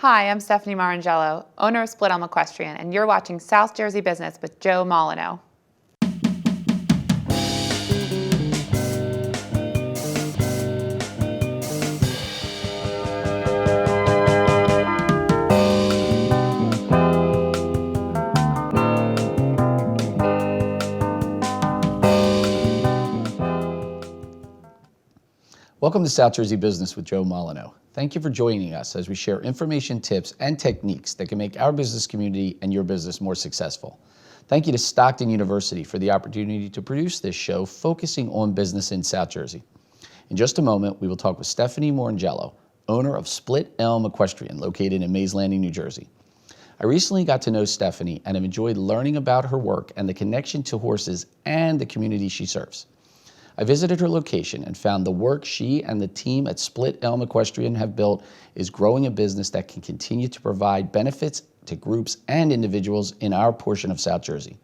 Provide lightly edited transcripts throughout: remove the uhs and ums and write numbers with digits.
Hi, I'm Stephanie Marangello, owner of Split Elm Equestrian, and you're watching South Jersey Business with Joe Molyneux. Welcome to South Jersey Business with Joe Molyneux. Thank you for joining us as we share information, tips, and techniques that can make our business community and your business more successful. Thank you to Stockton University for the opportunity to produce this show focusing on business in South Jersey. In just a moment, we will talk with Stephanie Marangello, owner of Split Elm Equestrian, located in Mays Landing, New Jersey. I recently got to know Stephanie and have enjoyed learning about her work and the connection to horses and the community she serves. I visited her location and found the work she and the team at Split Elm Equestrian have built is growing a business that can continue to provide benefits to groups and individuals in our portion of South Jersey.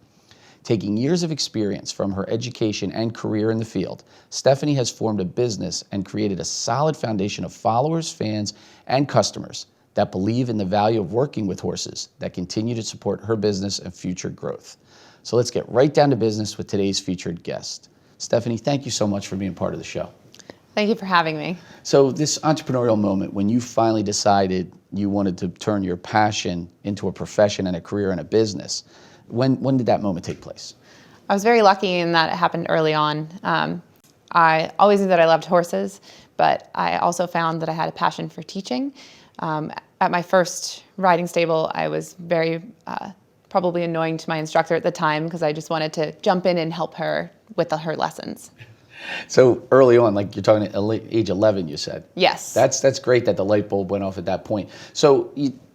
Taking years of experience from her education and career in the field, Stephanie has formed a business and created a solid foundation of followers, fans, and customers that believe in the value of working with horses that continue to support her business and future growth. So let's get right down to business with today's featured guest. Stephanie, thank you so much for being part of the show. Thank you for having me. So this entrepreneurial moment, when you finally decided you wanted to turn your passion into a profession and a career and a business, when did that moment take place? I was very lucky in that it happened early on. I always knew that I loved horses, but I also found that I had a passion for teaching. At my first riding stable, I was very probably annoying to my instructor at the time because I just wanted to jump in and help her with her lessons. So early on, like you're talking at age 11, you said? Yes. That's great that the light bulb went off at that point. So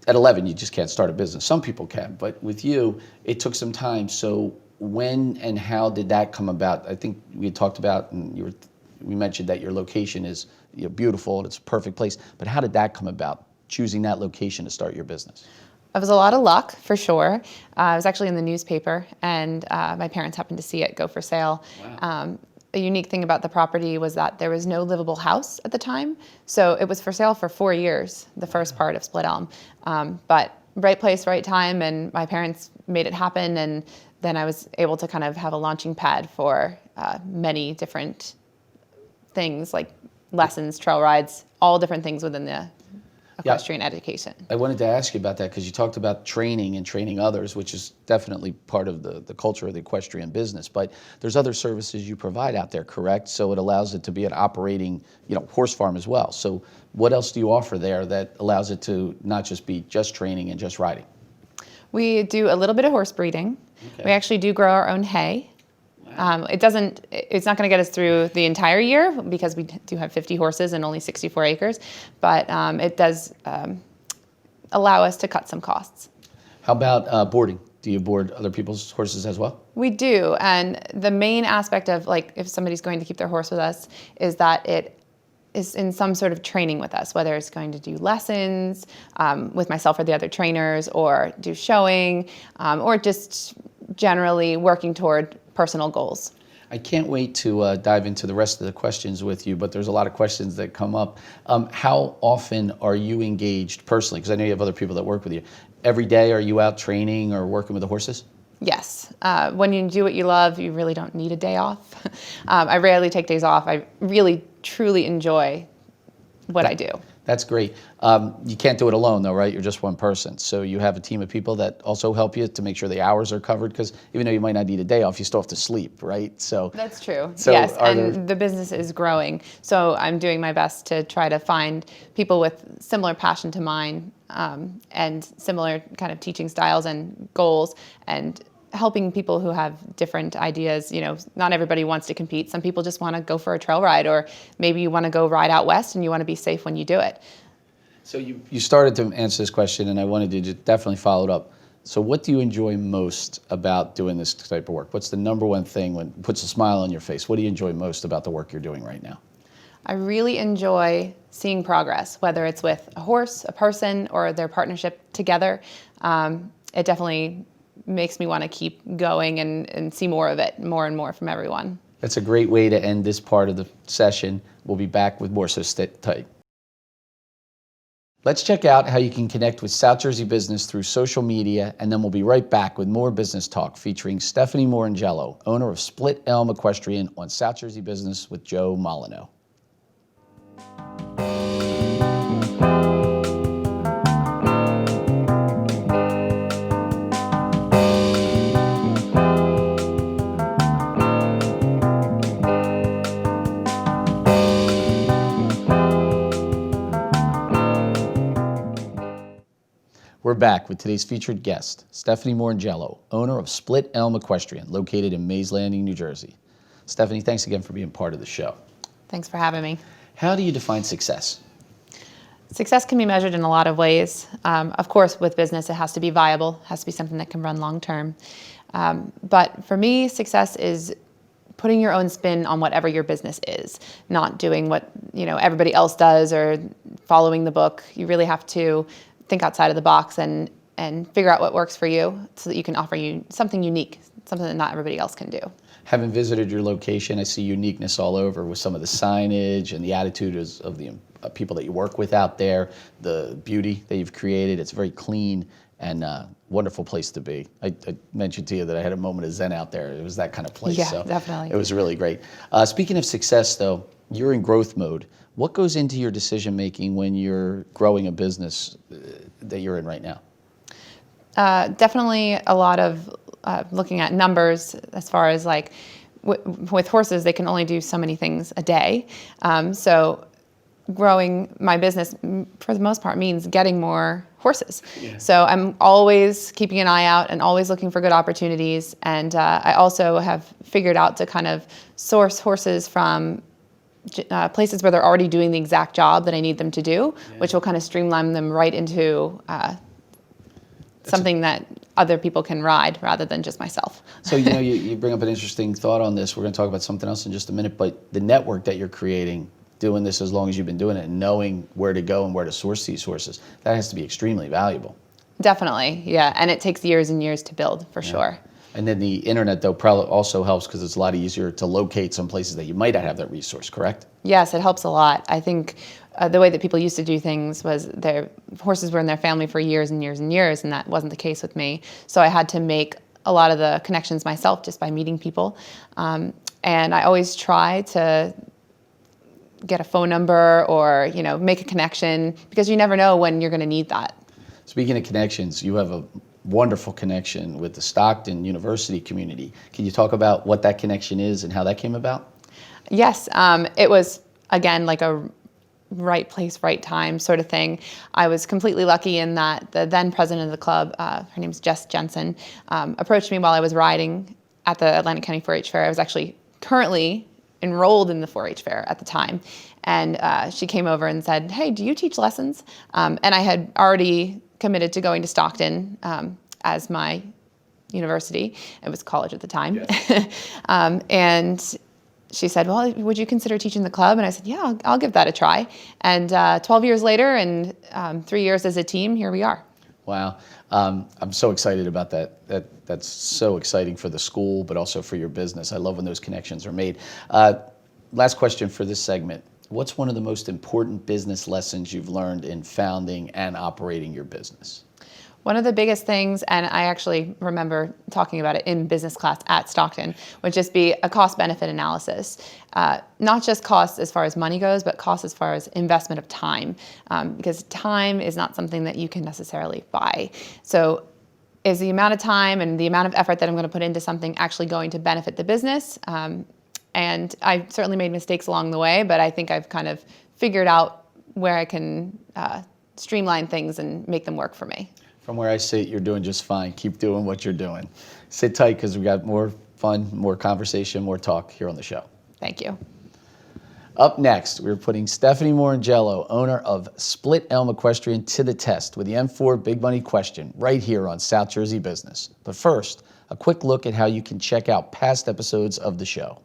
at 11, you just can't start a business. Some people can, but with you, it took some time. So when and how did that come about? I think we had talked about, and we mentioned that your location is beautiful and it's a perfect place, but how did that come about, choosing that location to start your business? It was a lot of luck, for sure. I was actually in the newspaper, and my parents happened to see it go for sale. Wow. The unique thing about the property was that there was no livable house at the time, so it was for sale for 4 years, the first part of Split Elm. But right place, right time, and my parents made it happen, and then I was able to kind of have a launching pad for many different things, like lessons, trail rides, all different things within the equestrian education. I wanted to ask you about that because you talked about training and training others, which is definitely part of the culture of the equestrian business. But there's other services you provide out there, correct? So it allows it to be an operating, horse farm as well. So what else do you offer there that allows it to not just be just training and just riding? We do a little bit of horse breeding. Okay. We actually do grow our own hay. It's not going to get us through the entire year because we do have 50 horses and only 64 acres, but it does allow us to cut some costs. How about boarding? Do you board other people's horses as well? We do, and the main aspect of if somebody's going to keep their horse with us is that it is in some sort of training with us, whether it's going to do lessons with myself or the other trainers, or do showing, or just generally working toward personal goals. I can't wait to dive into the rest of the questions with you, but there's a lot of questions that come up. How often are you engaged personally? Because I know you have other people that work with you. Every day, are you out training or working with the horses? Yes. When you do what you love, you really don't need a day off. I rarely take days off. I really, truly enjoy what I do. That's great. You can't do it alone though, right? You're just one person. So you have a team of people that also help you to make sure the hours are covered, because even though you might not need a day off, you still have to sleep, right? So that's true. So yes, and the business is growing. So I'm doing my best to try to find people with similar passion to mine, and similar kind of teaching styles and goals, and helping people who have different ideas. Not everybody wants to compete. Some people just want to go for a trail ride, or maybe you want to go ride out west and you want to be safe when you do it. So you started to answer this question, and I wanted to just definitely follow it up. So what do you enjoy most about doing this type of work? What's the number one thing when it puts a smile on your face? What do you enjoy most about the work you're doing right now? I really enjoy seeing progress, whether it's with a horse, a person, or their partnership together. It definitely makes me want to keep going and see more of it, more and more from everyone. That's a great way to end this part of the session. We'll be back with more, so stay tight. Let's check out how you can connect with South Jersey business through social media, and then we'll be right back with more business talk featuring Stephanie Morangello, owner of Split Elm Equestrian, on South Jersey Business with Joe Molyneux. We're back with today's featured guest, Stephanie Morangello, owner of Split Elm Equestrian, located in Mays Landing, New Jersey. Stephanie, thanks again for being part of the show. Thanks for having me. How do you define success? Success can be measured in a lot of ways. Of course, with business, it has to be viable, has to be something that can run long term. But for me, success is putting your own spin on whatever your business is, not doing what everybody else does or following the book. You really have to think outside of the box and figure out what works for you so that you can offer you something unique, something that not everybody else can do. Having visited your location, I see uniqueness all over with some of the signage and the attitude of the people that you work with out there, the beauty that you've created. It's very clean and wonderful place to be. I mentioned to you that I had a moment of zen out there. It was that kind of place. Yeah, so definitely. It was really great. Speaking of success, though, you're in growth mode. What goes into your decision making when you're growing a business that you're in right now? Definitely a lot of looking at numbers as far as like with horses, they can only do so many things a day. So growing my business for the most part means getting more horses. Yeah. So I'm always keeping an eye out and always looking for good opportunities. And I also have figured out to kind of source horses from places where they're already doing the exact job that I need them to do, which will kind of streamline them right into something that other people can ride rather than just myself. So you bring up an interesting thought on this. We're going to talk about something else in just a minute, but the network that you're creating, doing this as long as you've been doing it and knowing where to go and where to source these horses, that has to be extremely valuable. Definitely, yeah, and it takes years and years to build, for sure. And then the internet, though, probably also helps because it's a lot easier to locate some places that you might not have that resource, correct? Yes, it helps a lot. I think the way that people used to do things was their horses were in their family for years and years and years, and that wasn't the case with me. So I had to make a lot of the connections myself just by meeting people. And I always try to get a phone number or make a connection because you never know when you're going to need that. Speaking of connections, you have a wonderful connection with the Stockton University community. Can you talk about what that connection is and how that came about? Yes, it was, again, like a right place, right time sort of thing. I was completely lucky in that the then president of the club, her name's Jess Jensen, approached me while I was riding at the Atlantic County 4-H Fair. I was actually currently enrolled in the 4-H Fair at the time. And she came over and said, "Hey, do you teach lessons?" And I had already committed to going to Stockton as my university. It was college at the time. Yes. And she said, "Well, would you consider teaching the club?" And I said, "Yeah, I'll give that a try." And 12 years later and 3 years as a team, here we are. Wow. I'm so excited about that. That's so exciting for the school, but also for your business. I love when those connections are made. Last question for this segment. What's one of the most important business lessons you've learned in founding and operating your business? One of the biggest things, and I actually remember talking about it in business class at Stockton, would just be a cost-benefit analysis. Not just cost as far as money goes, but cost as far as investment of time, because time is not something that you can necessarily buy. So is the amount of time and the amount of effort that I'm going to put into something actually going to benefit the business? And I certainly made mistakes along the way, but I think I've kind of figured out where I can streamline things and make them work for me. From where I sit, you're doing just fine. Keep doing what you're doing. Sit tight because we got more fun, more conversation, more talk here on the show. Thank you. Up next, we're putting Stephanie Morangello, owner of Split Elm Equestrian, to the test with the M4 Big Money question right here on South Jersey Business. But first, a quick look at how you can check out past episodes of the show.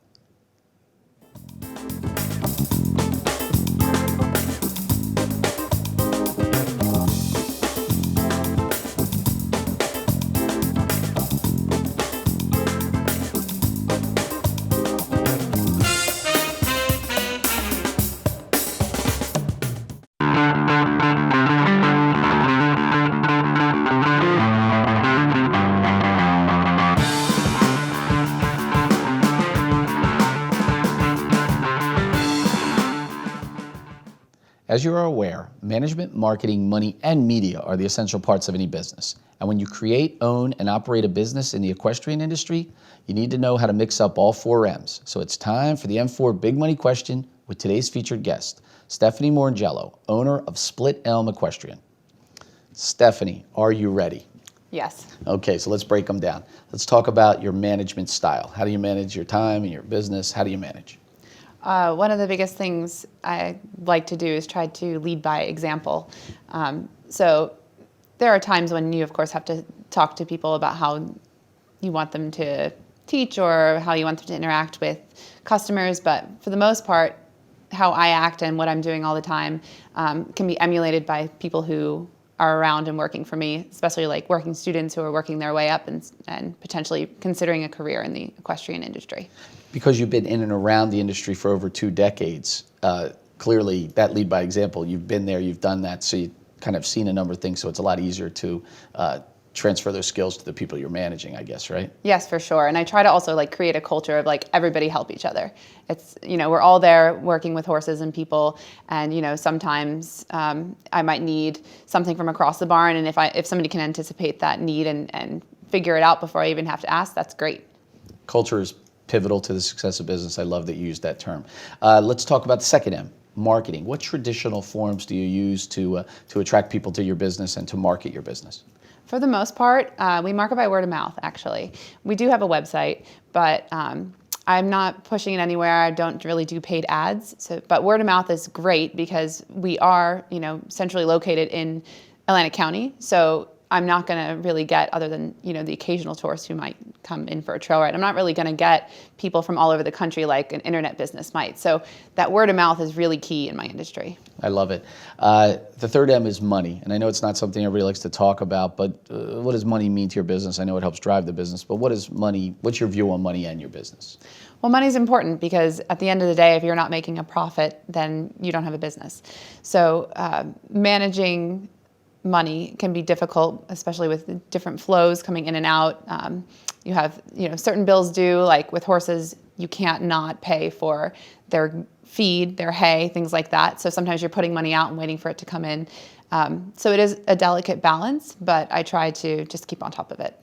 As you are aware, management, marketing, money, and media are the essential parts of any business. And when you create, own, and operate a business in the equestrian industry, you need to know how to mix up all four M's. So it's time for the M4 Big Money Question with today's featured guest, Stephanie Morangello, owner of Split Elm Equestrian. Stephanie, are you ready? Yes. Okay, so let's break them down. Let's talk about your management style. How do you manage your time and your business? How do you manage? One of the biggest things I like to do is try to lead by example. So there are times when you, of course, have to talk to people about how you want them to teach or how you want them to interact with customers. But for the most part, how I act and what I'm doing all the time can be emulated by people who are around and working for me, especially like working students who are working their way up and potentially considering a career in the equestrian industry. Because you've been in and around the industry for over 2 decades, clearly that lead by example, you've been there, you've done that, so you've kind of seen a number of things, so it's a lot easier to transfer those skills to the people you're managing, I guess, right? Yes, for sure. And I try to also like create a culture of like everybody help each other. It's, we're all there working with horses and people, and sometimes I might need something from across the barn, and if somebody can anticipate that need and figure it out before I even have to ask, that's great. Culture is pivotal to the success of business. I love that you used that term. Let's talk about the second M, marketing. What traditional forms do you use to attract people to your business and to market your business? For the most part, we market by word of mouth, actually. We do have a website, but I'm not pushing it anywhere. I don't really do paid ads. But word of mouth is great because we are, centrally located in Atlantic County. So I'm not going to really get, other than, the occasional tourist who might come in for a trail ride, I'm not really going to get people from all over the country like an internet business might. So that word of mouth is really key in my industry. I love it. The third M is money. And I know it's not something everybody likes to talk about, but what does money mean to your business? I know it helps drive the business, but what's your view on money and your business? Well, money is important because at the end of the day, if you're not making a profit, then you don't have a business. So managing money can be difficult, especially with different flows coming in and out. You have, certain bills due, like with horses, you can't not pay for their feed, their hay, things like that. So sometimes you're putting money out and waiting for it to come in. So it is a delicate balance, but I try to just keep on top of it.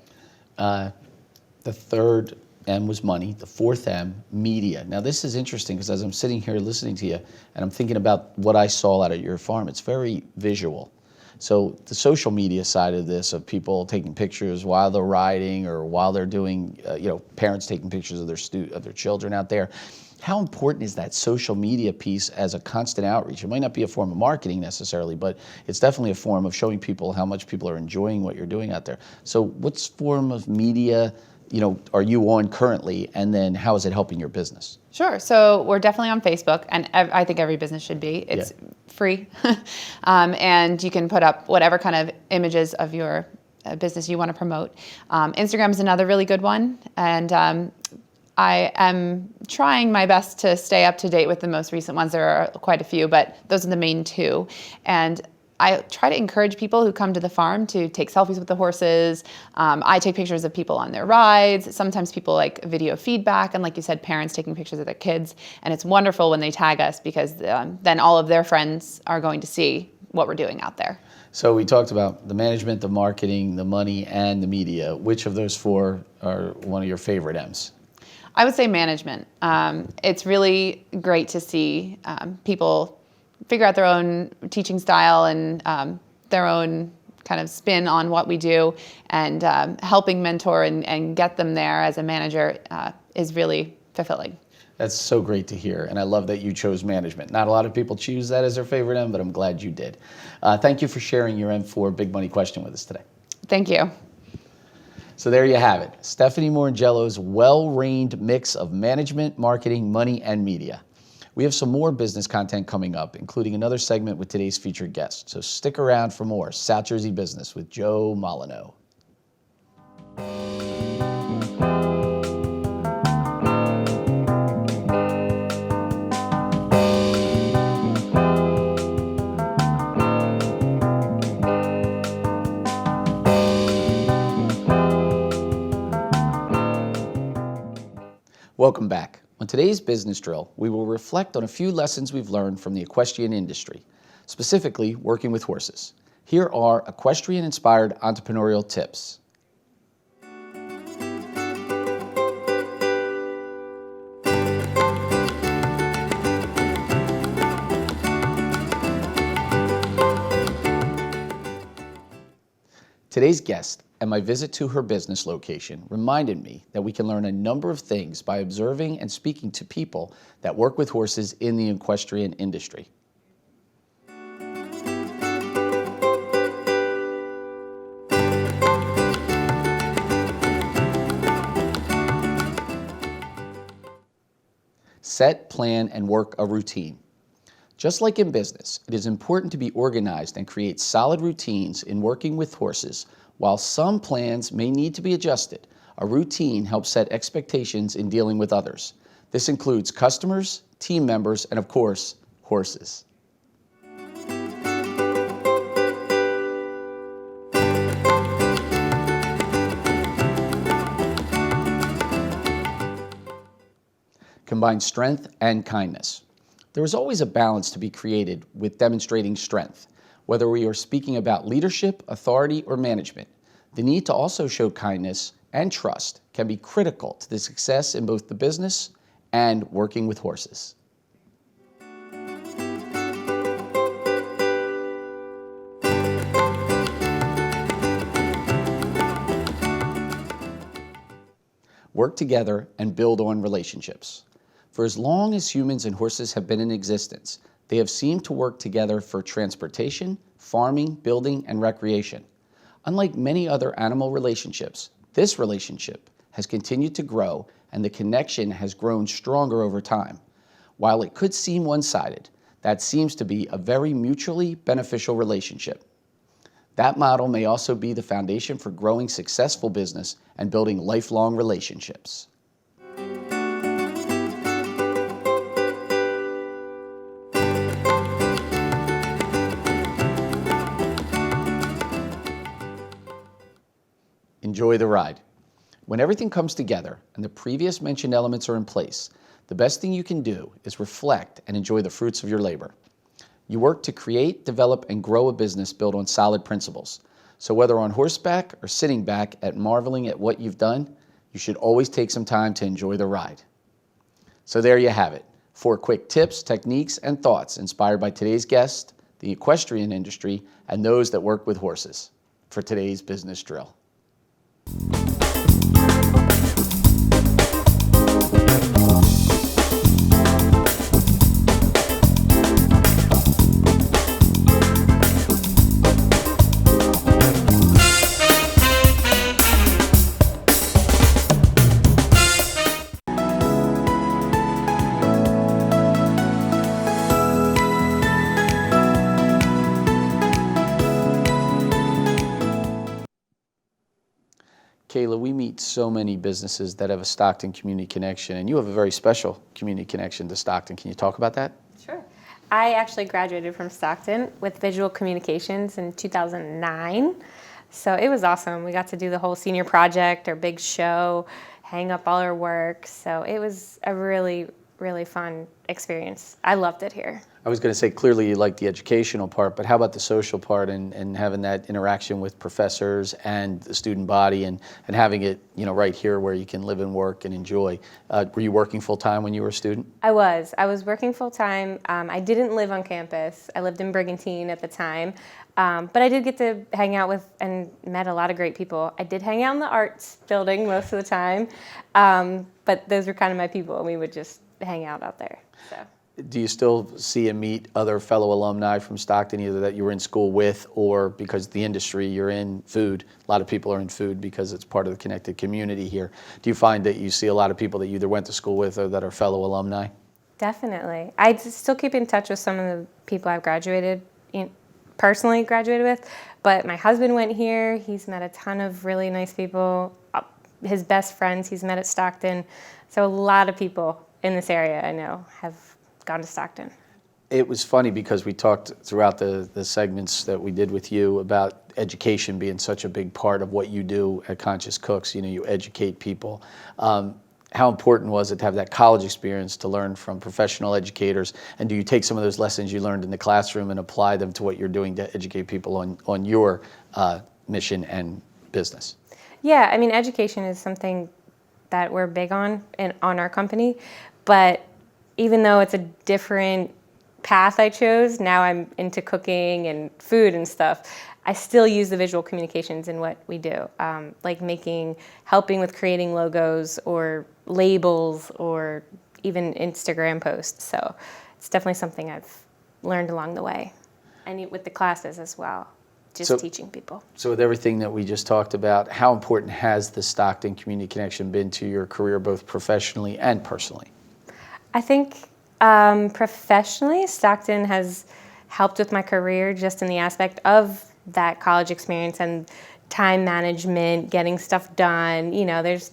The third M was money. The fourth M, media. Now this is interesting because as I'm sitting here listening to you and I'm thinking about what I saw out at your farm, it's very visual. So the social media side of this, of people taking pictures while they're riding or while they're doing, parents taking pictures of their children out there. How important is that social media piece as a constant outreach? It might not be a form of marketing necessarily, but it's definitely a form of showing people how much people are enjoying what you're doing out there. So what form of media, are you on currently, and then how is it helping your business? Sure. So we're definitely on Facebook, and I think every business should be. It's free, and you can put up whatever kind of images of your business you want to promote. Instagram is another really good one, and I am trying my best to stay up to date with the most recent ones. There are quite a few, but those are the main two. And I try to encourage people who come to the farm to take selfies with the horses. I take pictures of people on their rides. Sometimes people like video feedback, and like you said, parents taking pictures of their kids. And it's wonderful when they tag us because then all of their friends are going to see what we're doing out there. So we talked about the management, the marketing, the money, and the media. Which of those four are one of your favorite M's? I would say management. It's really great to see people figure out their own teaching style and their own kind of spin on what we do, and helping mentor and get them there as a manager is really fulfilling. That's so great to hear, and I love that you chose management. Not a lot of people choose that as their favorite M, but I'm glad you did. Thank you for sharing your M4 Big Money Question with us today. Thank you. So there you have it, Stephanie Morangello's well-reined mix of management, marketing, money, and media. We have some more business content coming up, including another segment with today's featured guest. So stick around for more South Jersey Business with Joe Molyneux. Welcome back. On today's business drill, we will reflect on a few lessons we've learned from the equestrian industry. specifically working with horses. Here are equestrian-inspired entrepreneurial tips. Today's guest and my visit to her business location reminded me that we can learn a number of things by observing and speaking to people that work with horses in the equestrian industry. Set, plan, and work a routine. Just like in business, it is important to be organized and create solid routines in working with horses. While some plans may need to be adjusted, a routine helps set expectations in dealing with others. This includes customers, team members, and of course, horses. Combine strength and kindness. There is always a balance to be created with demonstrating strength. Whether we are speaking about leadership, authority, or management, the need to also show kindness and trust can be critical to the success in both the business and working with horses. Work together and build on relationships. For as long as humans and horses have been in existence, they have seemed to work together for transportation, farming, building, and recreation. Unlike many other animal relationships, this relationship has continued to grow and the connection has grown stronger over time. While it could seem one-sided, that seems to be a very mutually beneficial relationship. That model may also be the foundation for growing successful business and building lifelong relationships. Enjoy the ride. When everything comes together and the previous mentioned elements are in place, the best thing you can do is reflect and enjoy the fruits of your labor. You work to create, develop, and grow a business built on solid principles. So whether on horseback or sitting back at marveling at what you've done, you should always take some time to enjoy the ride. So there you have it. 4 quick tips, techniques, and thoughts inspired by today's guest, the equestrian industry, and those that work with horses for today's business drill. Kayla, we meet so many businesses that have a Stockton community connection, and you have a very special community connection to Stockton. Can you talk about that? Sure. I actually graduated from Stockton with visual communications in 2009. So it was awesome. We got to do the whole senior project, our big show, hang up all our work. So it was a really, really fun experience. I loved it here. I was going to say, clearly you like the educational part, but how about the social part and having that interaction with professors and the student body and having it, right here where you can live and work and enjoy. Were you working full-time when you were a student? I was working full-time. I didn't live on campus. I lived in Brigantine at the time. But I did get to hang out with and met a lot of great people. I did hang out in the arts building most of the time. But those were kind of my people, and we would just hang out there. So. Do you still see and meet other fellow alumni from Stockton, either that you were in school with or because the industry you're in, food? A lot of people are in food because it's part of the connected community here. Do you find that you see a lot of people that you either went to school with or that are fellow alumni? Definitely. I still keep in touch with some of the people I've personally graduated with, but my husband went here. He's met a ton of really nice people. His best friends he's met at Stockton. So a lot of people in this area I know have gone to Stockton. It was funny because we talked throughout the segments that we did with you about education being such a big part of what you do at Conscious Cooks. You educate people. how important was it to have that college experience to learn from professional educators? And do you take some of those lessons you learned in the classroom and apply them to what you're doing to educate people on your mission and business? Yeah, I mean, education is something that we're big on on our company, but even though it's a different path I chose, now I'm into cooking and food and stuff, I still use the visual communications in what we do, like helping with creating logos or labels or even Instagram posts. So it's definitely something I've learned along the way, and with the classes as well, just teaching people. So with everything that we just talked about, how important has the Stockton Community Connection been to your career, both professionally and personally? I think professionally, Stockton has helped with my career just in the aspect of that college experience and time management, getting stuff done. You know, there's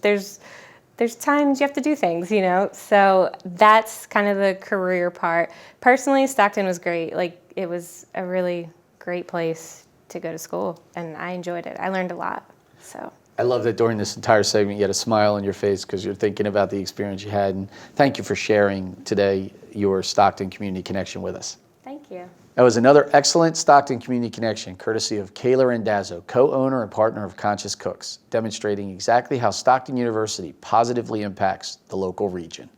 times you have to do things, you know. So that's kind of the career part. Personally, Stockton was great. Like, it was a really great place to go to school, and I enjoyed it. I learned a lot. So I love that during this entire segment you had a smile on your face because you're thinking about the experience you had. And thank you for sharing today your Stockton Community Connection with us. thank you. That was another excellent Stockton Community Connection, courtesy of Kayla Randazzo, co-owner and partner of Conscious Cooks, demonstrating exactly how Stockton University positively impacts the local region.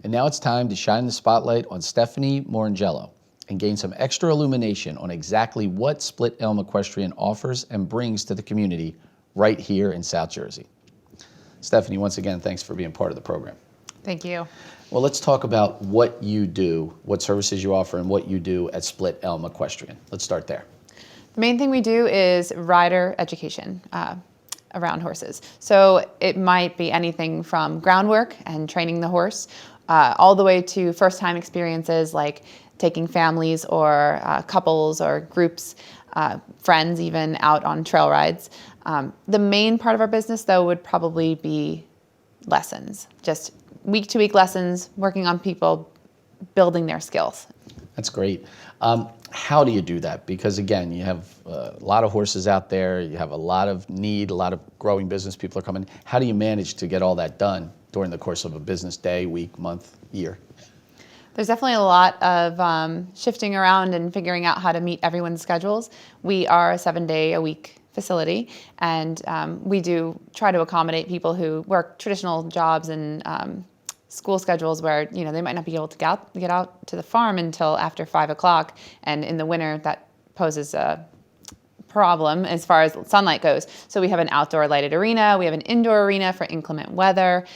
And now it's time to shine the spotlight on Stephanie Morangello and gain some extra illumination on exactly what Split Elm Equestrian offers and brings to the community right here in South Jersey. Stephanie, once again, thanks for being part of the program. Thank you. Well, let's talk about what you do, what services you offer, and what you do at Split Elm Equestrian. Let's start there. The main thing we do is rider education around horses. So it might be anything from groundwork and training the horse, all the way to first-time experiences like taking families or couples or groups, friends even, out on trail rides. The main part of our business, though, would probably be lessons, just week-to-week lessons, working on people, building their skills. That's great. How do you do that? Because again, you have a lot of horses out there, you have a lot of need, a lot of growing business, people are coming. How do you manage to get all that done during the course of a business day, week, month, year? There's definitely a lot of shifting around and figuring out how to meet everyone's schedules. We are a 7-day-a-week facility, and we do try to accommodate people who work traditional jobs and school schedules where, you know, they might not be able to get out to the farm until after 5 o'clock, and in the winter that poses a problem as far as sunlight goes. So we have an outdoor lighted arena, we have an indoor arena for inclement weather.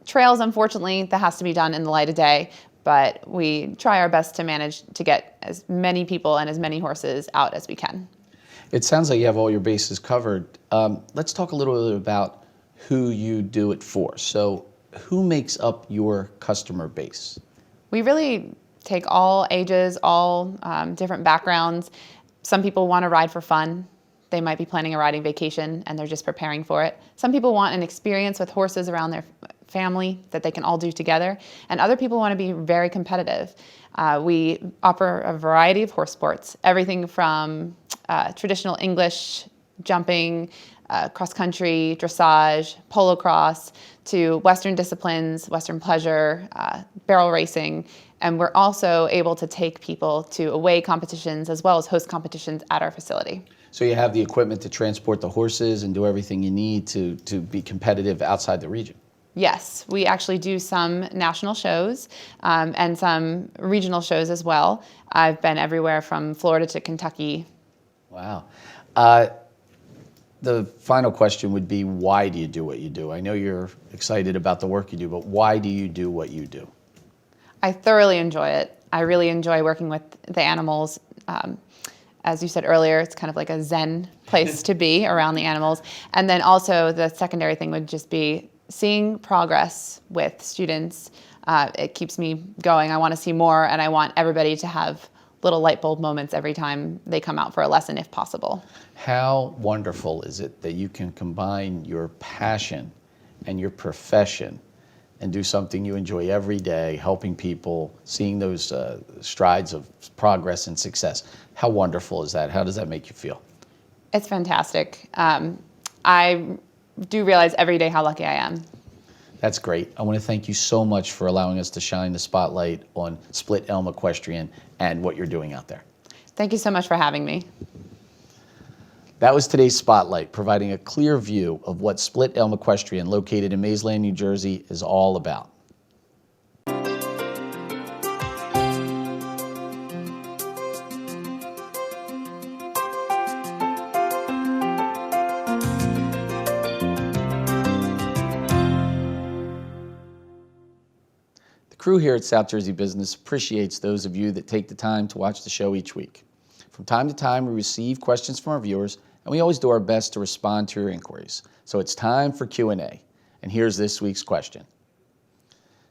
Trails, unfortunately, that has to be done in the light of day, but we try our best to manage to get as many people and as many horses out as we can. It sounds like you have all your bases covered. Let's talk a little bit about who you do it for. So who makes up your customer base? We really take all ages, all different backgrounds. Some people want to ride for fun. They might be planning a riding vacation and they're just preparing for it. Some people want an experience with horses around their family that they can all do together. And other people want to be very competitive. We offer a variety of horse sports, everything from traditional English, jumping, cross country, dressage, polo cross, to Western disciplines, Western pleasure, barrel racing. And we're also able to take people to away competitions as well as host competitions at our facility. So you have the equipment to transport the horses and do everything you need to be competitive outside the region? Yes, we actually do some national shows and some regional shows as well. I've been everywhere from Florida to Kentucky. Wow. The final question would be, why do you do what you do? I know you're excited about the work you do, but why do you do what you do? I thoroughly enjoy it. I really enjoy working with the animals. As you said earlier, it's kind of like a zen place to be around the animals. And then also the secondary thing would just be seeing progress with students. It keeps me going. I want to see more, and I want everybody to have little light bulb moments every time they come out for a lesson if possible. How wonderful is it that you can combine your passion and your profession and do something you enjoy every day, helping people, seeing those strides of progress and success. How wonderful is that? How does that make you feel? It's fantastic. I do realize every day how lucky I am. That's great. I want to thank you so much for allowing us to shine the spotlight on Split Elm Equestrian and what you're doing out there. Thank you so much for having me. That was today's Spotlight, providing a clear view of what Split Elm Equestrian, located in Maysland, New Jersey, is all about. The crew here at South Jersey Business appreciates those of you that take the time to watch the show each week. From time to time, we receive questions from our viewers, and we always do our best to respond to your inquiries. So it's time for Q&A. And here's this week's question.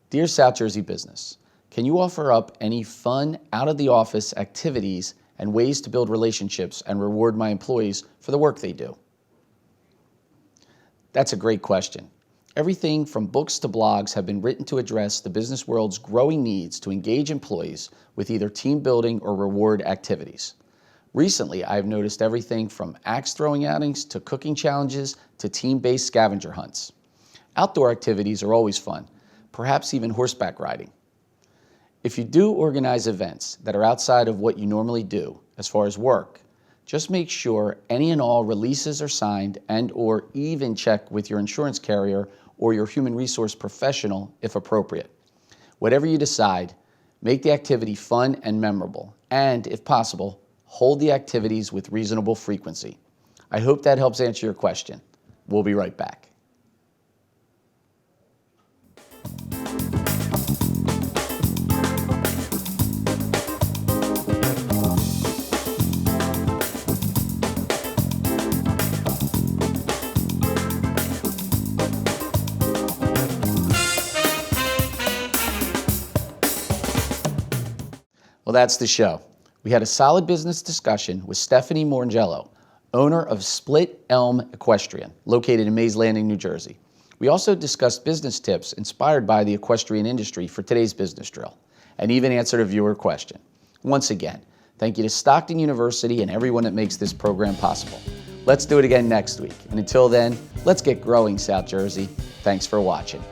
Dear South Jersey Business, can you offer up any fun, out-of-the-office activities and ways to build relationships and reward my employees for the work they do? That's a great question. Everything from books to blogs have been written to address the business world's growing needs to engage employees with either team building or reward activities. Recently, I've noticed everything from axe throwing outings to cooking challenges to team-based scavenger hunts. Outdoor activities are always fun, perhaps even horseback riding. If you do organize events that are outside of what you normally do as far as work, just make sure any and all releases are signed and/or even check with your insurance carrier or your human resource professional if appropriate. Whatever you decide, make the activity fun and memorable, and if possible, hold the activities with reasonable frequency. I hope that helps answer your question. We'll be right back. Well, that's the show. We had a solid business discussion with Stephanie Morangello, owner of Split Elm Equestrian, located in Mays Landing, New Jersey. We also discussed business tips inspired by the equestrian industry for today's business drill, and even answered a viewer question. Once again, thank you to Stockton University and everyone that makes this program possible. Let's do it again next week. And until then, let's get growing, South Jersey. Thanks for watching.